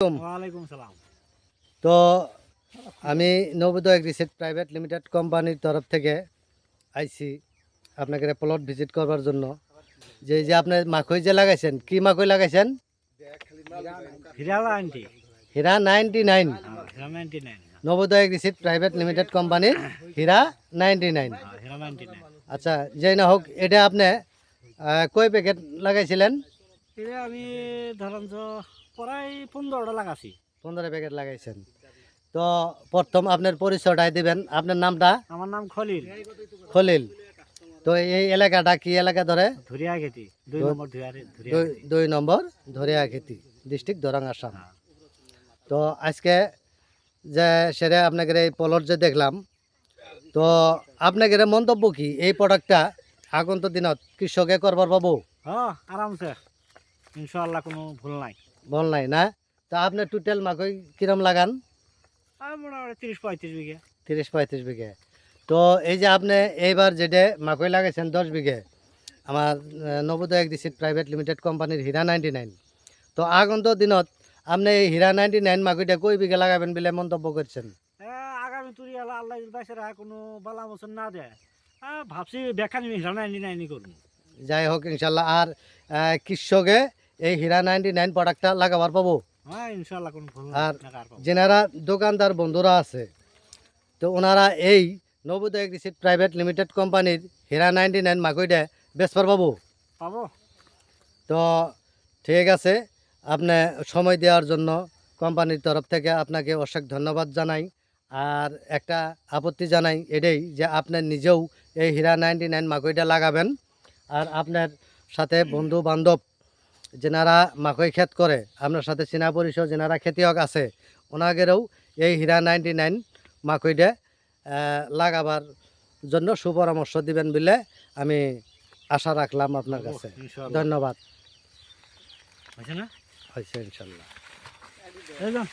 ওয়ালাইকুম সালাম। তো আমি নবোদয় এগ্রিসেড প্রাইভেট লিমিটেড কোম্পানির তরফ থেকে আইছি আপনাকে প্লট ভিজিট করবার জন্য। যে আপনি মাকই যে লাগাইছেন, কি মাকই লাগাইছেন? হীরা 90 হীরা 99। হীরা 99 নবোদয় এগ্রিসেড প্রাইভেট লিমিটেড কোম্পানির হীরা 99। হীরা 99 আচ্ছা, যেই না হোক, এটা আপনি কয় প্যাকেট লাগাইছিলেন? এটা আমি ধরেন তো প্রায় 15টা লাগাছি। 15 প্যাকেট লাগাইছেন। তো প্রথম আপনার পরিচয়টাই দিবেন। আপনার নামটা? আমার নাম খলিল। খলিল। তো এই এলাকাটা কি এলাকা ধরে? ধুরিয়া খেতি 2 নম্বর ধুরিয়া। 2 নম্বর ধরিয়াখেতি, ডিস্ট্রিক্ট দরং, আসাম। তো আজকে যে সেরে আপনাদের এই প্লট যে দেখলাম, তো আপনাদের মন্তব্য কি এই প্রোডাক্টটা আগন্তুক দিনত কৃষকে করবার পাবো? হ্যাঁ, আরামসে ইনশাআল্লাহ, কোনো ভুল নাই। বল নাই না? তো আপনি টোটাল মাকই কিরম লাগান? আর মোটামুটি 30-35 বিঘে। 30-35 বিঘে। তো এই যে আপনি এইবার যেটা মাকই লাগাইছেন 10 বিঘে, আমার নবোদয় এগ্রিসিড প্রাইভেট লিমিটেড কোম্পানির হীরা 99। তো আগন্তুক দিনত আপনি এই হীরা 99 মাকইটা কই বিঘে লাগাবেন বলে মন্তব্য করছেন? আগামী তুরি আল্লাহ বাইসে রাখা কোনো বালা মোচন না দেয়। ভাবছি বেখানি হীরা 99 করুন। যাই হোক, ইনশাল্লাহ। আর কৃষকে এই হীরা 99 প্রোডাক্টটা লাগাবার পাবো। হ্যাঁ, ইনশাআল্লাহ কোনো ভুল আর না কার পাবো। যেনারা দোকানদার বন্ধুরা আছে, তো ওনারা এই নবোদয় এগ্রিসিড প্রাইভেট লিমিটেড কোম্পানির হীরা 99 মাকইটা বেচবার পাবো। পাবো। তো ঠিক আছে, আপনি সময় দেওয়ার জন্য কোম্পানির তরফ থেকে আপনাকে অশেষ ধন্যবাদ জানাই। আর একটা আপত্তি জানাই, এটাই যে আপনার নিজেও এই হীরা 99 মাকইটা লাগাবেন। আর আপনার সাথে বন্ধু বান্ধব যেনারা মাকই ক্ষেত করে, আপনার সাথে চেনা পরিচয় যেনারা খেতিয়ক আছে, ওনাদেরও এই হীরা 99 মাকইটা লাগাবার জন্য সুপরামর্শ দিবেন বলে আমি আশা রাখলাম আপনার কাছে। ইনশাআল্লাহ। ধন্যবাদ। হয়েছে না? হয়েছে ইনশাল্লাহ। এই যান।